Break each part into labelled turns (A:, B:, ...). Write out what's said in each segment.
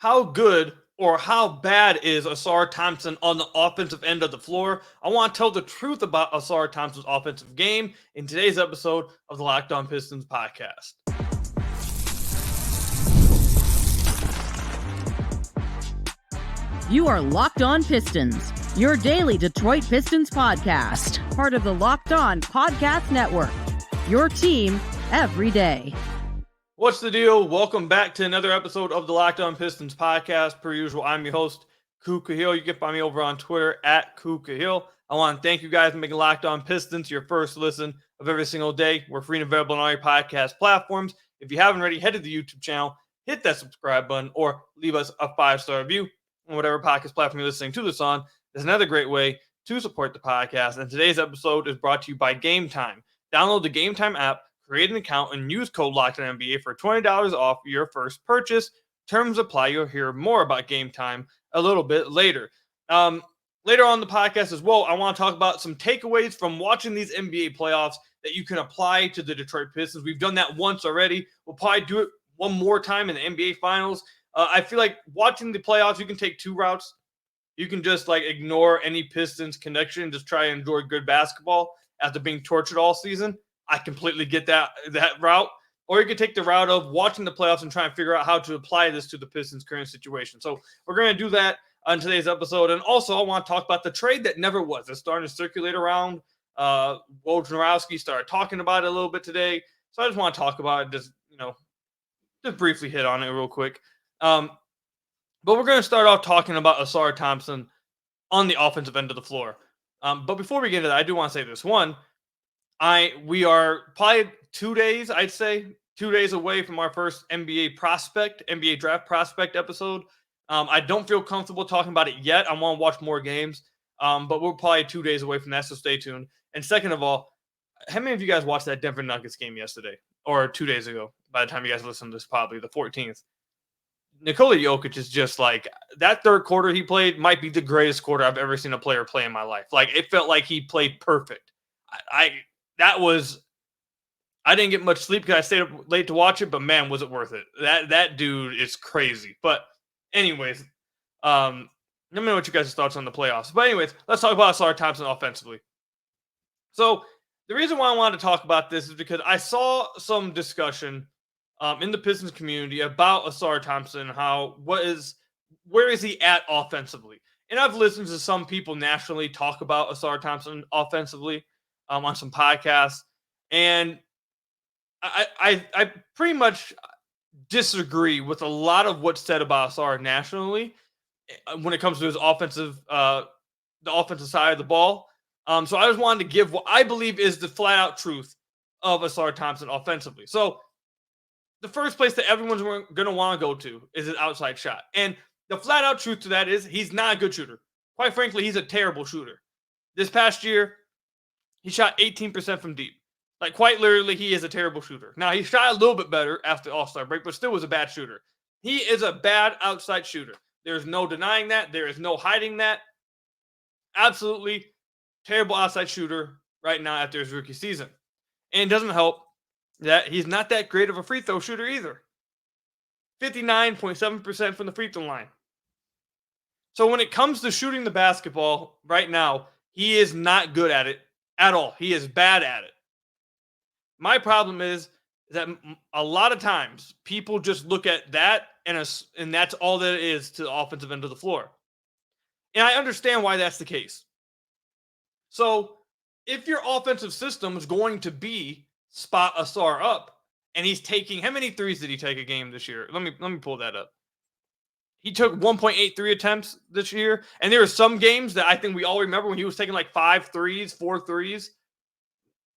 A: How good or how bad is Assar Thompson on the offensive end of the floor? I want to tell the truth about Assar Thompson's offensive game in today's episode of the Locked On Pistons podcast.
B: You are Locked On Pistons, your daily Detroit Pistons podcast, part of the Locked On Podcast Network, your team every day.
A: What's the deal? Welcome back to another episode of the Locked On Pistons podcast. Per usual, I'm your host, Ku Cahill. You can find me over on Twitter at Ku Cahill. I want to thank you guys for making Locked On Pistons your first listen of every single day. We're free and available on all your podcast platforms. If you haven't already, head to the YouTube channel, hit that subscribe button, or leave us a 5-star review on whatever podcast platform you're listening to this on. There's another great way to support the podcast. And today's episode is brought to you by Game Time. Download the Game Time app, create an account, and use code LOCKEDONNBA for $20 off your first purchase. Terms apply. You'll hear more about Game Time a little bit later. Later on the podcast as well, I want to talk about some takeaways from watching these NBA playoffs that you can apply to the Detroit Pistons. We've done that once already. We'll probably do it one more time in the NBA Finals. I feel like watching the playoffs, you can take two routes. You can just ignore any Pistons connection and just try and enjoy good basketball after being tortured all season. I completely get that route. Or you could take the route of watching the playoffs and try and figure out how to apply this to the Pistons' current situation. So we're going to do that on today's episode. And also, I want to talk about the trade that never was. It's starting to circulate around. Wojnarowski started talking about it a little bit today. So I just want to talk about it, just briefly hit on it real quick. But we're going to start off talking about Assar Thompson on the offensive end of the floor. But before we get into that, I do want to say this. One, we are probably 2 days, I'd say, 2 days away from our first NBA draft prospect episode. I don't feel comfortable talking about it yet. I want to watch more games. But we're probably 2 days away from that, so stay tuned. And second of all, how many of you guys watched that Denver Nuggets game yesterday or 2 days ago? By the time you guys listen to this, probably the 14th. Nikola Jokic is just that third quarter he played might be the greatest quarter I've ever seen a player play in my life. It felt like he played perfect. I didn't get much sleep because I stayed up late to watch it, but man, was it worth it. That dude is crazy. But anyways, let me know what you guys' thoughts on the playoffs. But anyways, let's talk about Assar Thompson offensively. So the reason why I wanted to talk about this is because I saw some discussion in the Pistons community about Assar Thompson, where is he at offensively? And I've listened to some people nationally talk about Assar Thompson offensively on some podcasts, and I pretty much disagree with a lot of what's said about Assar nationally when it comes to his offensive, the offensive side of the ball. So I just wanted to give what I believe is the flat out truth of Assar Thompson offensively. So the first place that everyone's going to want to go to is his outside shot. And the flat out truth to that is he's not a good shooter. Quite frankly, he's a terrible shooter. This past year, he shot 18% from deep. Quite literally, he is a terrible shooter. Now, he shot a little bit better after the All-Star break, but still was a bad shooter. He is a bad outside shooter. There's no denying that. There is no hiding that. Absolutely terrible outside shooter right now after his rookie season. And it doesn't help that he's not that great of a free throw shooter either. 59.7% from the free throw line. So when it comes to shooting the basketball right now, he is not good at it at all. He is bad at it. My problem is that a lot of times people just look at that and that's all that it is to the offensive end of the floor. And I understand why that's the case. So if your offensive system is going to be spot Assar up, and he's taking, how many threes did he take a game this year? Let me pull that up. He took 1.83 attempts this year, and there were some games that I think we all remember when he was taking 5 threes, 4 threes.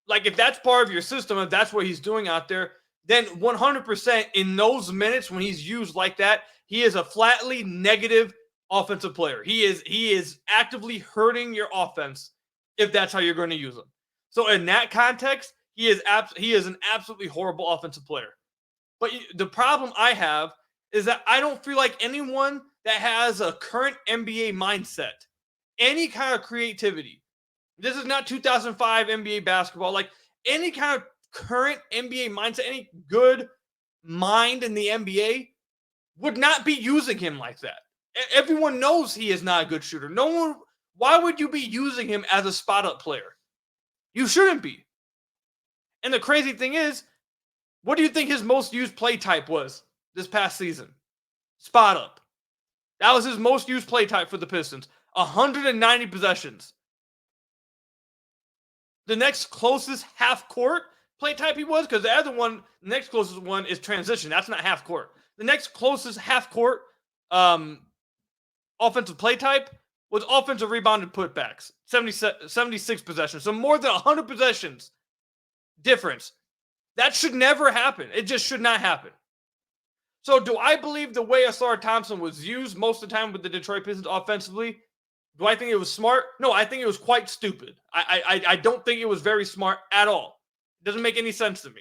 A: If that's part of your system, if that's what he's doing out there, then 100% in those minutes when he's used like that, he is a flatly negative offensive player. He is actively hurting your offense if that's how you're going to use him. So in that context, he is an absolutely horrible offensive player. But the problem I have is that I don't feel like anyone that has a current NBA mindset, any kind of creativity, this is not 2005 NBA basketball, any kind of current NBA mindset, any good mind in the NBA would not be using him like that. Everyone knows he is not a good shooter. Why would you be using him as a spot-up player? You shouldn't be. And the crazy thing is, what do you think his most used play type was this past season? Spot up. That was his most used play type for the Pistons. 190 possessions. The next closest half court play type he was, because the other one, the next closest one is transition. That's not half court. The next closest half court offensive play type was offensive rebounded putbacks. 76 possessions. So more than 100 possessions difference. That should never happen. It just should not happen. So do I believe the way Assar Thompson was used most of the time with the Detroit Pistons offensively? Do I think it was smart? No, I think it was quite stupid. I don't think it was very smart at all. It doesn't make any sense to me.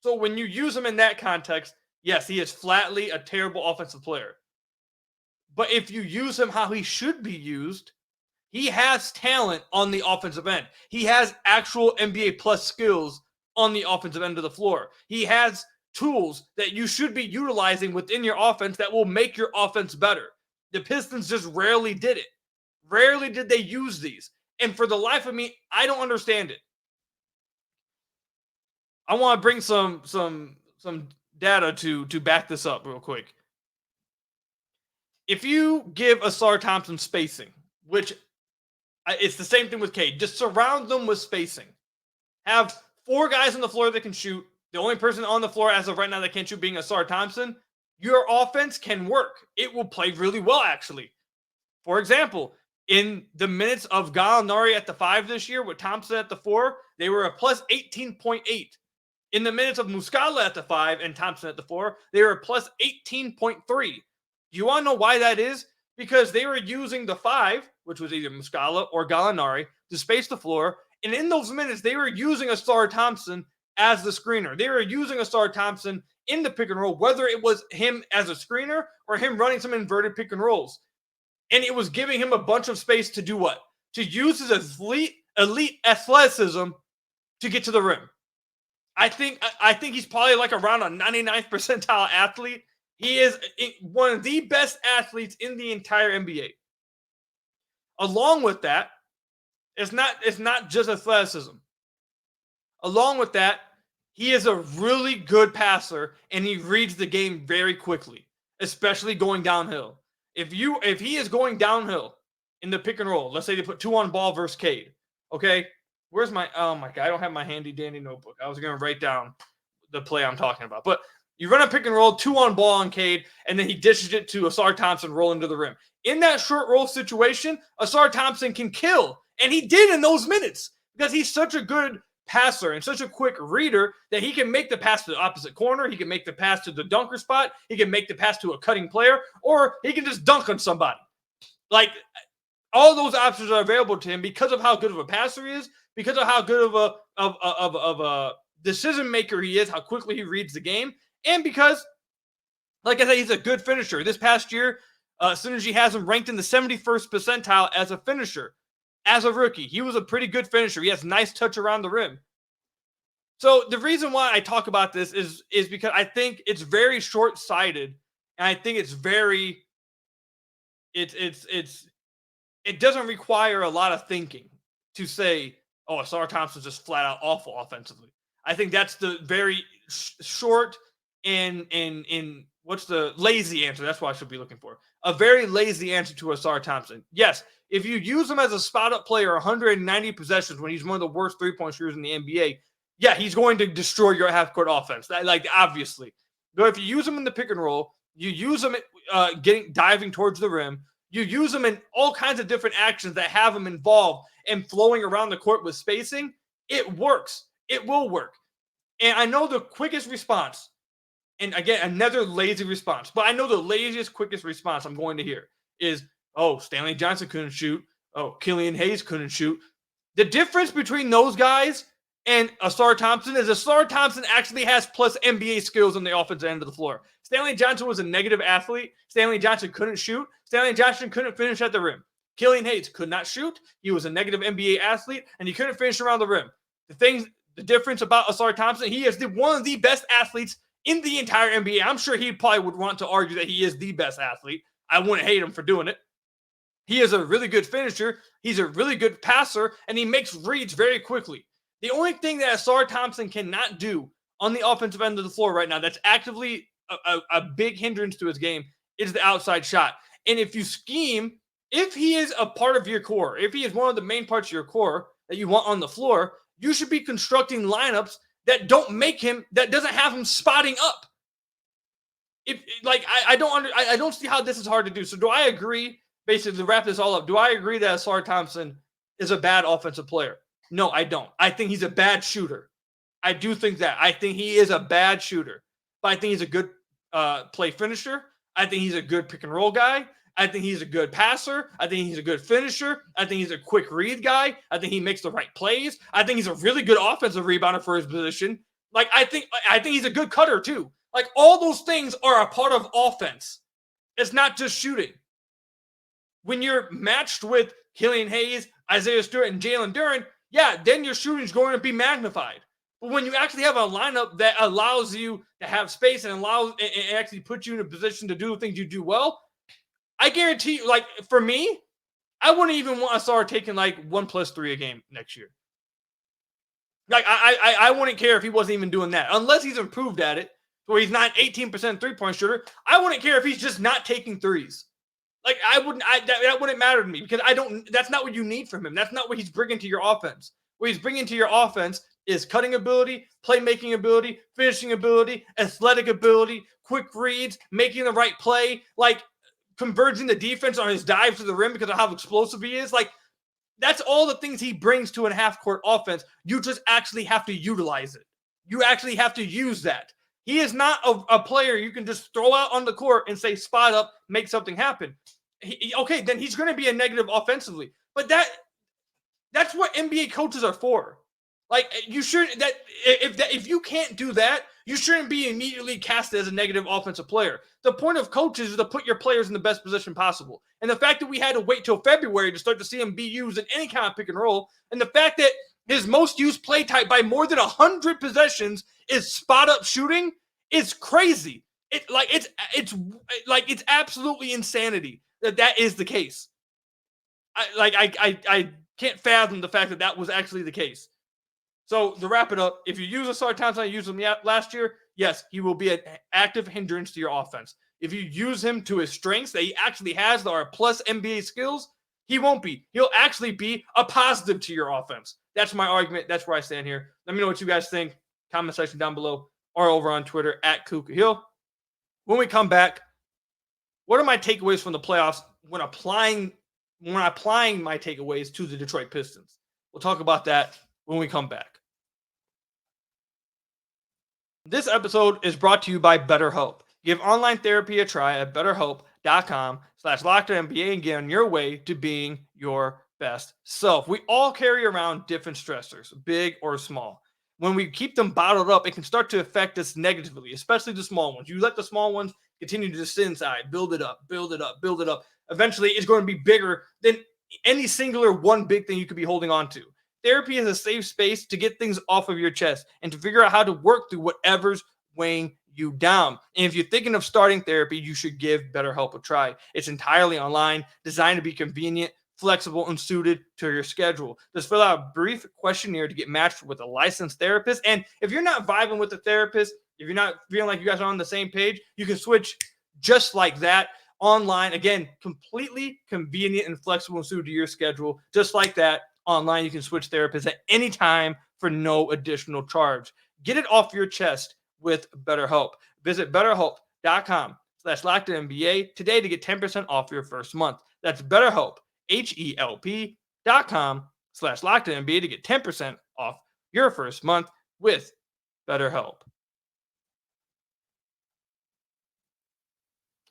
A: So when you use him in that context, yes, he is flatly a terrible offensive player. But if you use him how he should be used, he has talent on the offensive end. He has actual NBA plus skills on the offensive end of the floor. He has tools that you should be utilizing within your offense that will make your offense better. The Pistons just rarely did it. Rarely did they use these. And for the life of me, I don't understand it. I want to bring some data to back this up real quick. If you give Assar Thompson spacing, which it's the same thing with Cade, just surround them with spacing. Have 4 guys on the floor that can shoot. The only person on the floor as of right now that can't shoot being Assar Thompson. Your offense can work. It will play really well, actually. For example, in the minutes of Gallinari at the 5 this year with Thompson at the 4, they were a plus 18.8. In the minutes of Muscala at the 5 and Thompson at the 4, they were a plus 18.3. Do you want to know why that is? Because they were using the 5, which was either Muscala or Gallinari, to space the floor. And in those minutes, they were using Assar Thompson as the screener. They were using Assar Thompson in the pick and roll, whether it was him as a screener or him running some inverted pick and rolls. And it was giving him a bunch of space to do what? To use his elite athleticism to get to the rim. I think he's probably like around a 99th percentile athlete. He is one of the best athletes in the entire NBA. Along with that, it's not just athleticism. Along with that, he is a really good passer and he reads the game very quickly, especially going downhill. If he is going downhill in the pick and roll, let's say they put 2 on ball versus Cade. Okay, where's my God, I don't have my handy dandy notebook. I was going to write down the play I'm talking about. But you run a pick and roll, 2 on ball on Cade, and then he dishes it to Assar Thompson rolling to the rim. In that short roll situation, Assar Thompson can kill. And he did in those minutes because he's such a good passer and such a quick reader that he can make the pass to the opposite corner. He can make the pass to the dunker spot. He can make the pass to a cutting player, or he can just dunk on somebody. Like, all those options are available to him because of how good of a passer he is, because of how good of a decision maker he is, how quickly he reads the game, and because, like I said, he's a good finisher. This past year, Synergy has him ranked in the 71st percentile as a finisher. As a rookie, he was a pretty good finisher. He has nice touch around the rim. So the reason why I talk about this is because I think it's very short-sighted, and I think it's very it doesn't require a lot of thinking to say, oh, Assar Thompson's just flat out awful offensively. I think that's the very short and what's the lazy answer? That's what I should be looking for. A very lazy answer to Assar Thompson. Yes, if you use him as a spot-up player, 190 possessions when he's one of the worst three-point shooters in the NBA, yeah, he's going to destroy your half-court offense. Obviously. But if you use him in the pick and roll, you use him diving towards the rim, you use him in all kinds of different actions that have him involved and flowing around the court with spacing, it works. It will work. And I know the quickest response, and again, another lazy response, but I know the laziest, quickest response I'm going to hear is, oh, Stanley Johnson couldn't shoot. Oh, Killian Hayes couldn't shoot. The difference between those guys and Assar Thompson is Assar Thompson actually has plus NBA skills on the offensive end of the floor. Stanley Johnson was a negative athlete. Stanley Johnson couldn't shoot. Stanley Johnson couldn't finish at the rim. Killian Hayes could not shoot. He was a negative NBA athlete, and he couldn't finish around the rim. The difference about Assar Thompson, he is one of the best athletes in the entire NBA. I'm sure he probably would want to argue that he is the best athlete. I wouldn't hate him for doing it. He is a really good finisher. He's a really good passer, and he makes reads very quickly. The only thing that Assar Thompson cannot do on the offensive end of the floor right now that's actively a big hindrance to his game is the outside shot. And if you scheme, if he is a part of your core, if he is one of the main parts of your core that you want on the floor, you should be constructing lineups that doesn't have him spotting up. I don't see how this is hard to do. So do I agree, basically to wrap this all up, do I agree that Assar Thompson is a bad offensive player? No, I don't. I think he's a bad shooter. I do think that. I think he is a bad shooter. But I think he's a good play finisher. I think he's a good pick and roll guy. I think he's a good passer. I think he's a good finisher. I think he's a quick read guy. I think he makes the right plays. I think he's a really good offensive rebounder for his position. I think he's a good cutter too. All those things are a part of offense. It's not just shooting. When you're matched with Killian Hayes, Isaiah Stewart, and Jalen Duren, yeah, then your shooting is going to be magnified. But when you actually have a lineup that allows you to have space and actually puts you in a position to do the things you do well, I guarantee you, for me, I wouldn't even want Assar taking 1+3 a game next year. I wouldn't care if he wasn't even doing that, unless he's improved at it, where he's not 18% three-point shooter. I wouldn't care if he's just not taking threes. That wouldn't matter to me, because that's not what you need from him. That's not what he's bringing to your offense. What he's bringing to your offense is cutting ability, playmaking ability, finishing ability, athletic ability, quick reads, making the right play, converging the defense on his dive to the rim because of how explosive he is. That's all the things he brings to a half-court offense. You just actually have to utilize it. You actually have to use that. He is not a player you can just throw out on the court and say, spot up, make something happen. Okay, then he's going to be a negative offensively. But that's what NBA coaches are for. You shouldn't, if you can't do that, you shouldn't be immediately cast as a negative offensive player. The point of coaches is to put your players in the best position possible. And the fact that we had to wait till February to start to see him be used in any kind of pick and roll, and the fact that his most used play type by more than 100 possessions is spot up shooting is crazy. It's absolutely insanity that is the case. I can't fathom the fact that was actually the case. So to wrap it up, if you use Assar Thompson, I used him last year, yes, he will be an active hindrance to your offense. If you use him to his strengths that he actually has that are plus NBA skills, he won't be. He'll actually be a positive to your offense. That's my argument. That's where I stand here. Let me know what you guys think. Comment section down below or over on Twitter at Kuka Hill. When we come back, what are my takeaways from the playoffs when applying my takeaways to the Detroit Pistons? We'll talk about that when we come back. This episode is brought to you by BetterHelp. Give online therapy a try at BetterHelp.com/LockedOnNBA and get on your way to being your best self. We all carry around different stressors, big or small. When we keep them bottled up, it can start to affect us negatively, especially the small ones. You let the small ones continue to sit inside, build it up, build it up, build it up. Eventually, it's going to be bigger than any singular one big thing you could be holding on to. Therapy is a safe space to get things off of your chest and to figure out how to work through whatever's weighing you down. And if you're thinking of starting therapy, you should give BetterHelp a try. It's entirely online, designed to be convenient, flexible, and suited to your schedule. Just fill out a brief questionnaire to get matched with a licensed therapist. And if you're not vibing with the therapist, if you're not feeling like you guys are on the same page, you can switch just like that online. Again, completely convenient and flexible and suited to your schedule. Just like that. Online, you can switch therapists at any time for no additional charge. Get it off your chest with BetterHelp. Visit BetterHelp.com/LockedOnNBA today to get 10% off your first month. That's BetterHelp, HELP.com/LockedOnNBA to get 10% off your first month with BetterHelp.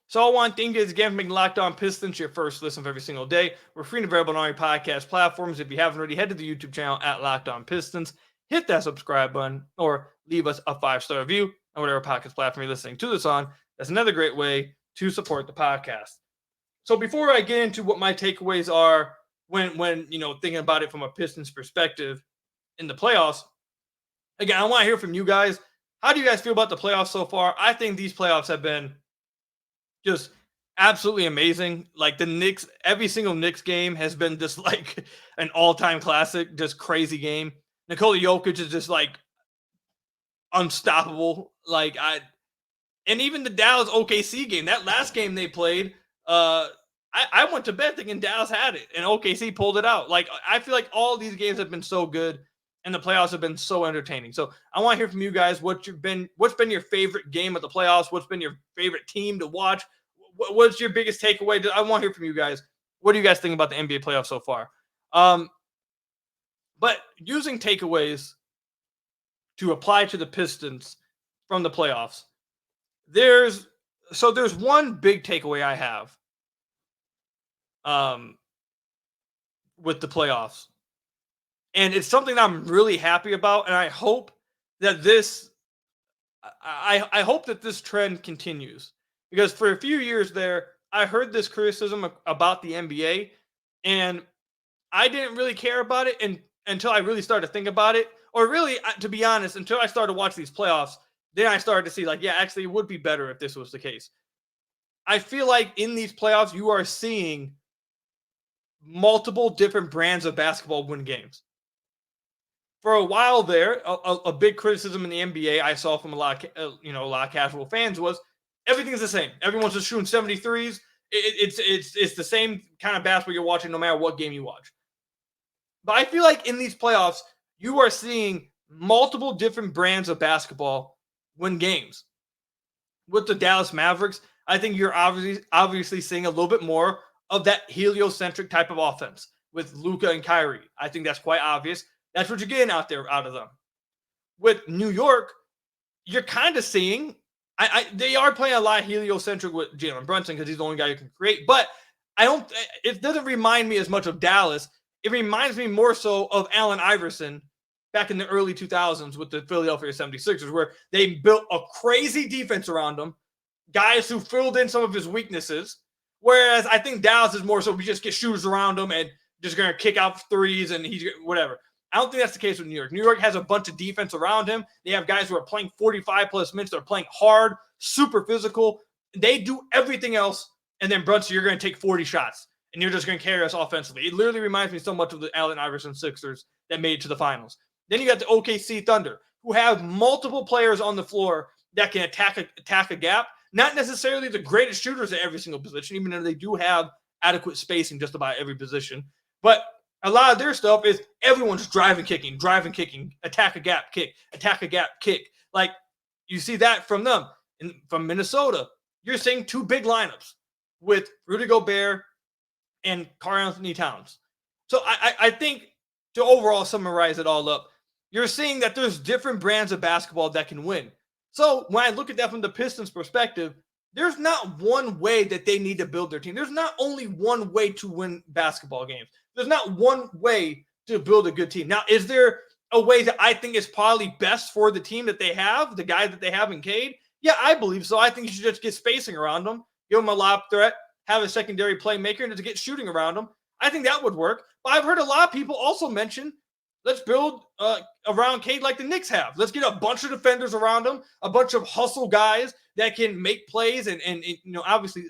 A: So I want to thank you guys again for making Locked On Pistons your first listen of every single day. We're free and available on all your podcast platforms. If you haven't already, head to the YouTube channel at Locked On Pistons. Hit that subscribe button or leave us a 5-star review on whatever podcast platform you're listening to this on. That's another great way to support the podcast. So before I get into what my takeaways are when thinking about it from a Pistons perspective in the playoffs, again, I want to hear from you guys. How do you guys feel about the playoffs so far? I think these playoffs have been just absolutely amazing. Like the Knicks, every single Knicks game has been just like an all-time classic, just crazy game. Nikola Jokic is just like unstoppable. And even the Dallas OKC game, that last game they played, I went to bed thinking Dallas had it, and OKC pulled it out. Like I feel like all these games have been so good, and the playoffs have been so entertaining. So I want to hear from you guys what's been your favorite game of the playoffs? What's been your favorite team to watch? What's your biggest takeaway? I want to hear from you guys. What do you guys think about the NBA playoffs so far? But using takeaways to apply to the Pistons from the playoffs, there's one big takeaway I have with the playoffs. And it's something that I'm really happy about, and I hope that I hope that this trend continues. Because for a few years there, I heard this criticism about the NBA, and I didn't really care about it until I really started to think about it. Or really, to be honest, until I started to watch these playoffs, then I started to see, like, yeah, actually, it would be better if this was the case. I feel like in these playoffs, you are seeing multiple different brands of basketball win games. For a while there, a big criticism in the NBA I saw from a lot of casual fans was everything's the same. Everyone's just shooting 73s. It's the same kind of basketball you're watching no matter what game you watch. But I feel like in these playoffs, you are seeing multiple different brands of basketball win games. With the Dallas Mavericks, I think you're obviously seeing a little bit more of that heliocentric type of offense with Luka and Kyrie. I think that's quite obvious. That's what you're getting out of them. With New York, you're kind of seeing they are playing a lot heliocentric with Jalen Brunson because he's the only guy who can create. But it doesn't remind me as much of Dallas. It reminds me more so of Allen Iverson back in the early 2000s with the Philadelphia 76ers, where they built a crazy defense around him, guys who filled in some of his weaknesses. Whereas I think Dallas is more so we just get shooters around him and just going to kick out threes and he's whatever. I don't think that's the case with New York. New York has a bunch of defense around him. They have guys who are playing 45-plus minutes. They're playing hard, super physical. They do everything else, and then Brunson, you're going to take 40 shots, and you're just going to carry us offensively. It literally reminds me so much of the Allen Iverson Sixers that made it to the finals. Then you got the OKC Thunder, who have multiple players on the floor that can attack a gap. Not necessarily the greatest shooters at every single position, even though they do have adequate spacing just about every position. But a lot of their stuff is everyone's driving, kicking, attack a gap, kick. Like, you see that from them. And from Minnesota, you're seeing two big lineups with Rudy Gobert and Karl-Anthony Towns. So I think to overall summarize it all up, you're seeing that there's different brands of basketball that can win. So when I look at that from the Pistons' perspective, there's not one way that they need to build their team. There's not only one way to win basketball games. There's not one way to build a good team. Now, is there a way that I think is probably best for the team that they have, the guy that they have in Cade? Yeah, I believe so. I think you should just get spacing around them, give them a lob threat, have a secondary playmaker, and just get shooting around them. I think that would work. But I've heard a lot of people also mention, let's build around Cade like the Knicks have. Let's get a bunch of defenders around him, a bunch of hustle guys that can make plays. And obviously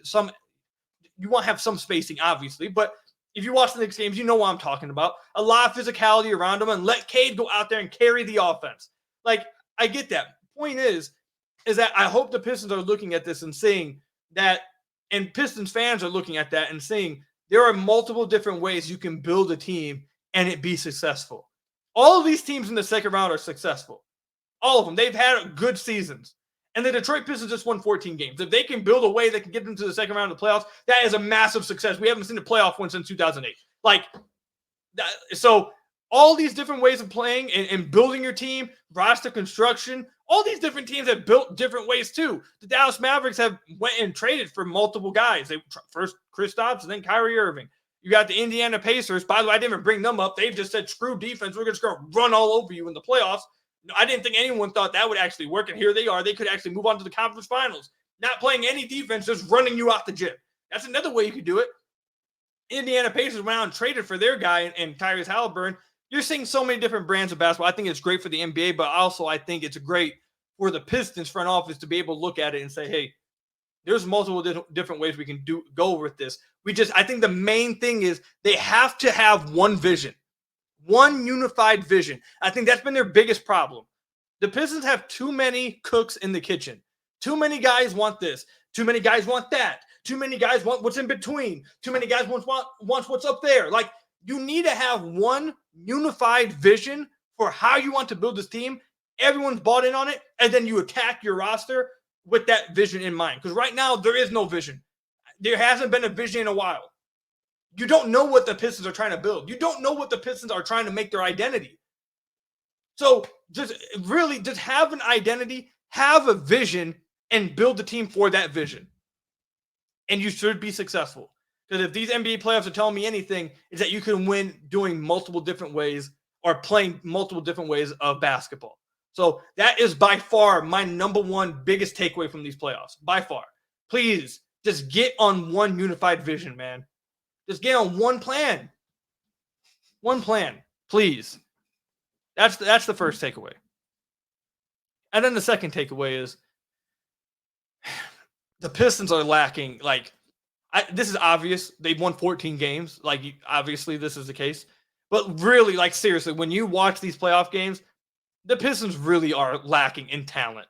A: you want to have some spacing, obviously. But if you watch the Knicks games, you know what I'm talking about. A lot of physicality around him and let Cade go out there and carry the offense. Like, I get that. Point is that I hope the Pistons are looking at this and seeing that, and Pistons fans are looking at that and seeing there are multiple different ways you can build a team and it be successful. All of these teams in the second round are successful. All of them. They've had good seasons. And the Detroit Pistons just won 14 games. If they can build a way that can get them to the second round of the playoffs, that is a massive success. We haven't seen a playoff win since 2008. So all these different ways of playing and building your team, roster construction, all these different teams have built different ways too. The Dallas Mavericks have went and traded for multiple guys. They first Kristaps and then Kyrie Irving. You got the Indiana Pacers. By the way, I didn't even bring them up. They've just said, screw defense. We're just going to run all over you in the playoffs. No, I didn't think anyone thought that would actually work, and here they are. They could actually move on to the conference finals, not playing any defense, just running you off the gym. That's another way you could do it. Indiana Pacers went out and traded for their guy and Tyrese Halliburton. You're seeing so many different brands of basketball. I think it's great for the NBA, but also I think it's great for the Pistons front office to be able to look at it and say, hey, there's multiple different ways we can go with this. I think the main thing is they have to have one vision, one unified vision. I think that's been their biggest problem. The Pistons have too many cooks in the kitchen. Too many guys want this. Too many guys want that. Too many guys want what's in between. Too many guys want what's up there. Like, you need to have one unified vision for how you want to build this team. Everyone's bought in on it, and then you attack your roster with that vision in mind. Because right now, there is no vision. There hasn't been a vision in a while. You don't know what the Pistons are trying to build. You don't know what the Pistons are trying to make their identity. So just have an identity, have a vision, and build the team for that vision. And you should be successful. Because if these NBA playoffs are telling me anything, is that you can win doing multiple different ways or playing multiple different ways of basketball. So that is by far my number one biggest takeaway from these playoffs. By far. Please, just get on one unified vision, man. Just get on one plan. One plan, please. That's the first takeaway. And then the second takeaway is the Pistons are lacking. This is obvious. They've won 14 games. Obviously, this is the case. But really, seriously, when you watch these playoff games, the Pistons really are lacking in talent.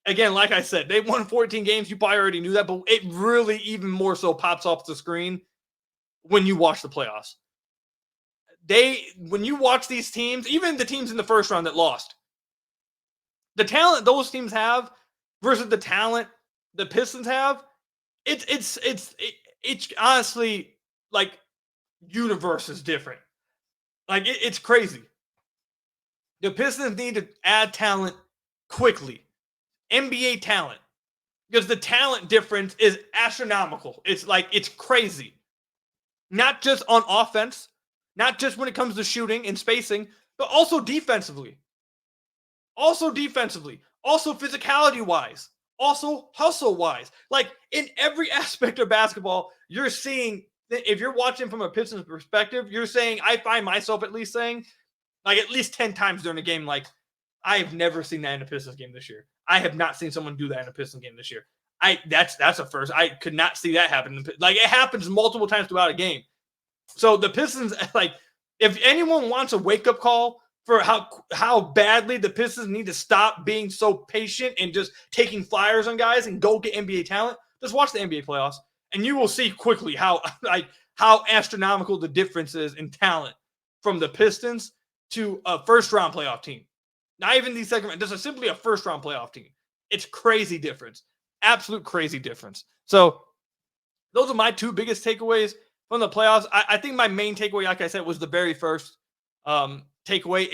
A: Again, like I said, they won 14 games. You probably already knew that, but it really even more so pops off the screen when you watch the playoffs. When you watch these teams, even the teams in the first round that lost, the talent those teams have versus the talent the Pistons have, it's honestly universe is different. It's crazy. The Pistons need to add talent quickly. NBA talent. Because the talent difference is astronomical. It's crazy. Not just on offense, not just when it comes to shooting and spacing, but also defensively. Also physicality-wise. Also hustle-wise. In every aspect of basketball, you're seeing, if you're watching from a Pistons perspective, you're saying, I find myself at least saying, at least 10 times during a game, I have never seen that in a Pistons game this year. I have not seen someone do that in a Pistons game this year. That's a first. I could not see that happen. It happens multiple times throughout a game. So the Pistons, if anyone wants a wake-up call for how badly the Pistons need to stop being so patient and just taking flyers on guys and go get NBA talent, just watch the NBA playoffs, and you will see quickly how astronomical the difference is in talent from the Pistons to a first-round playoff team. Not even the second round. This is simply a first-round playoff team. It's crazy difference. Absolute crazy difference. So those are my two biggest takeaways from the playoffs. I think my main takeaway, like I said, was the very first takeaway.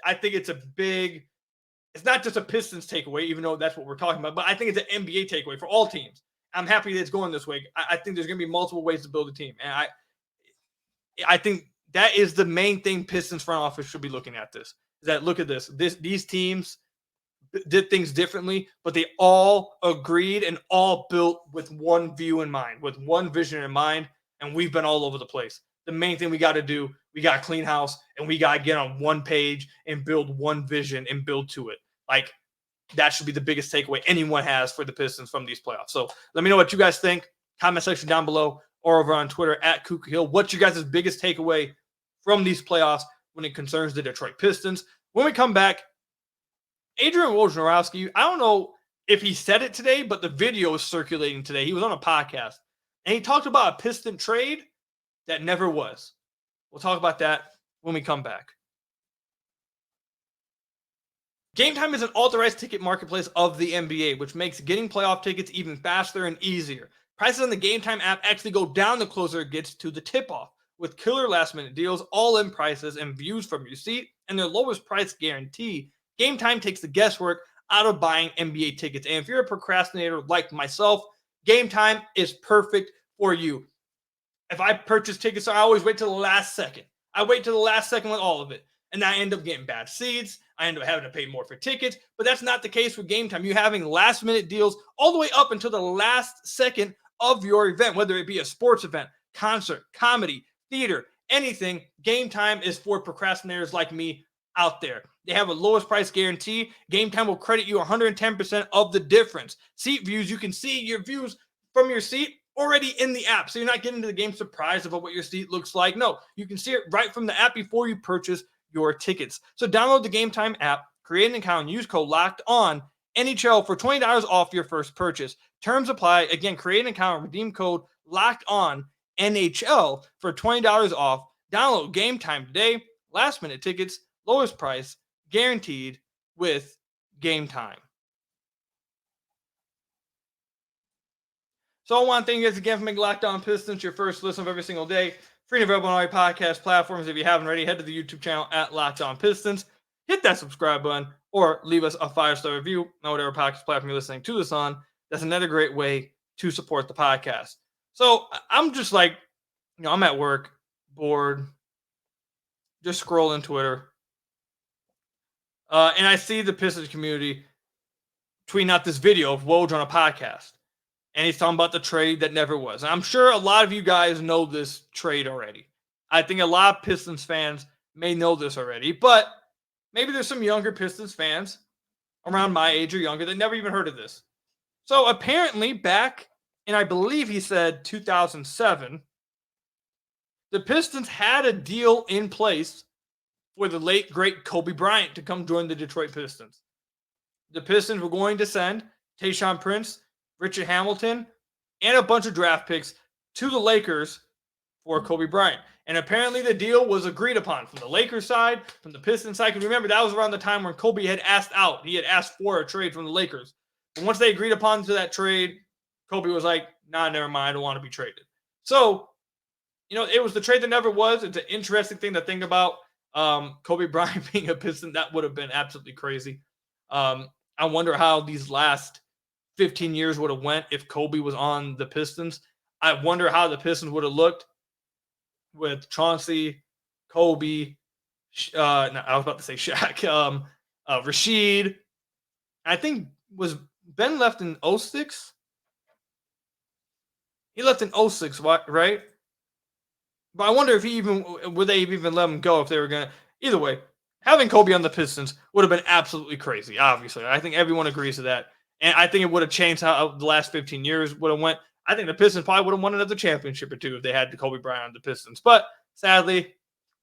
A: I think it's it's not just a Pistons takeaway, even though that's what we're talking about, but I think it's an NBA takeaway for all teams. I'm happy that it's going this way. I think there's going to be multiple ways to build a team. And I think that is the main thing Pistons front office should be looking at this. Is that look at this. These teams did things differently, but they all agreed and all built with one view in mind, with one vision in mind, and we've been all over the place. The main thing we got to do, we got to clean house, and we got to get on one page and build one vision and build to it. That should be the biggest takeaway anyone has for the Pistons from these playoffs. So let me know what you guys think. Comment section down below or over on Twitter at Kuka Hill. What's your guys' biggest takeaway from these playoffs when it concerns the Detroit Pistons? When we come back, Adrian Wojnarowski, I don't know if he said it today, but the video is circulating today. He was on a podcast, and he talked about a Piston trade that never was. We'll talk about that when we come back. Game Time is an authorized ticket marketplace of the NBA, which makes getting playoff tickets even faster and easier. Prices on the Game Time app actually go down the closer it gets to the tip-off, with killer last-minute deals, all-in prices, and views from your seat, and their lowest price guarantee. Game Time takes the guesswork out of buying NBA tickets. And if you're a procrastinator like myself, Game Time is perfect for you. If I purchase tickets, I always wait till the last second. I wait till the last second with all of it. And I end up getting bad seats. I end up having to pay more for tickets. But that's not the case with Game Time. You're having last-minute deals all the way up until the last second of your event, whether it be a sports event, concert, comedy, theater, anything. Game Time is for procrastinators like me out there. They have a lowest price guarantee. Game Time will credit you 110% of the difference. Seat views, you can see your views from your seat already in the app. So you're not getting into the game surprised about what your seat looks like. No, you can see it right from the app before you purchase your tickets. So download the Game Time app, create an account, and use code LOCKEDON NHL for $20 off your first purchase. Terms apply. Again, create an account and redeem code LOCKEDON NHL for $20 off. Download Game Time today. Last minute tickets, lowest price, guaranteed with Game Time. So I want to thank you guys again for making Locked On Pistons your first listen of every single day. Free and available on all your podcast platforms. If you haven't already, head to the YouTube channel at Locked On Pistons. Hit that subscribe button or leave us a 5-star review on whatever podcast platform you're listening to this on. That's another great way to support the podcast. So I'm just like, I'm at work, bored, just scrolling Twitter. And I see the Pistons community tweeting out this video of Woj on a podcast. And he's talking about the trade that never was. And I'm sure a lot of you guys know this trade already. I think a lot of Pistons fans may know this already. But maybe there's some younger Pistons fans around my age or younger that never even heard of this. So apparently back in, I believe he said 2007, the Pistons had a deal in place for the late, great Kobe Bryant to come join the Detroit Pistons. The Pistons were going to send Tayshaun Prince, Richard Hamilton, and a bunch of draft picks to the Lakers for Kobe Bryant. And apparently the deal was agreed upon from the Lakers side, from the Pistons side. Because remember, that was around the time when Kobe had asked out. He had asked for a trade from the Lakers. But once they agreed upon to that trade, Kobe was like, nah, never mind, I don't want to be traded. So, it was the trade that never was. It's an interesting thing to think about. Kobe Bryant being a Piston, that would have been absolutely crazy. I wonder how these last 15 years would have went if Kobe was on the Pistons. I wonder how the Pistons would have looked with Chauncey, Kobe, I was about to say Shaq, Rashid. I think was Ben left in 06? He left in 06, right? But I wonder if would they even let him go if they were going to. Either way, having Kobe on the Pistons would have been absolutely crazy, obviously. I think everyone agrees to that. And I think it would have changed how the last 15 years would have went. I think the Pistons probably would have won another championship or two if they had Kobe Bryant on the Pistons. But sadly,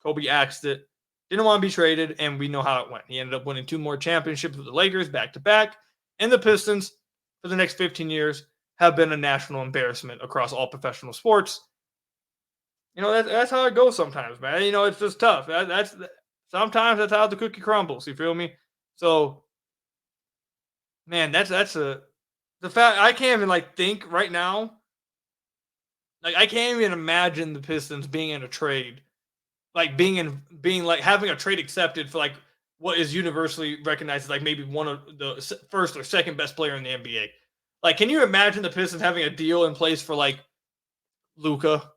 A: Kobe axed it. Didn't want to be traded, and we know how it went. He ended up winning 2 more championships with the Lakers back-to-back. And the Pistons, for the next 15 years, have been a national embarrassment across all professional sports. That's how it goes sometimes, man. It's just tough. Sometimes that's how the cookie crumbles. You feel me? So, man, that's the fact. I can't even think right now. I can't even imagine the Pistons being in a trade, having a trade accepted for what is universally recognized as maybe one of the first or second best player in the NBA. Can you imagine the Pistons having a deal in place for Luka?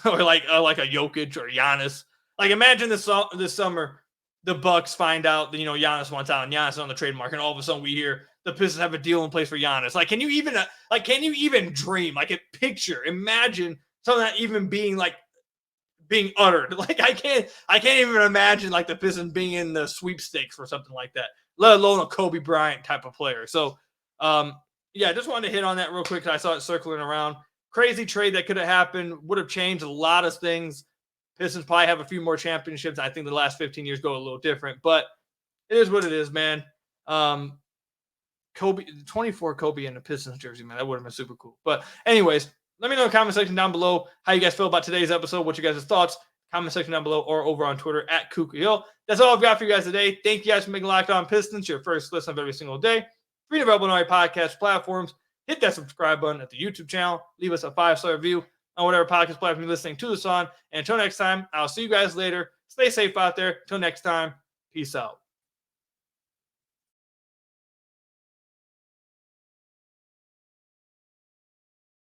A: Or a Jokic or Giannis. Imagine this summer, the Bucks find out that Giannis wants out and Giannis is on the trade market, and all of a sudden we hear the Pistons have a deal in place for Giannis. Can you even dream? A picture? Imagine something that even being uttered. I can't even imagine the Pistons being in the sweepstakes or something like that. Let alone a Kobe Bryant type of player. So, I just wanted to hit on that real quick because I saw it circling around. Crazy trade that could have happened, would have changed a lot of things. Pistons probably have a few more championships. I think the last 15 years go a little different, but it is what it is, man. Kobe, 24 Kobe in the Pistons jersey, man. That would have been super cool. But anyways, let me know in the comment section down below how you guys feel about today's episode, what you guys' thoughts. Comment section down below or over on Twitter at Kuka Hill. That's all I've got for you guys today. Thank you guys for making Locked On Pistons your first listen of every single day. Free and available on all your podcast platforms. Hit that subscribe button at the YouTube channel. Leave us a 5-star review on whatever podcast platform you're listening to this on. And until next time, I'll see you guys later. Stay safe out there. Until next time, peace out.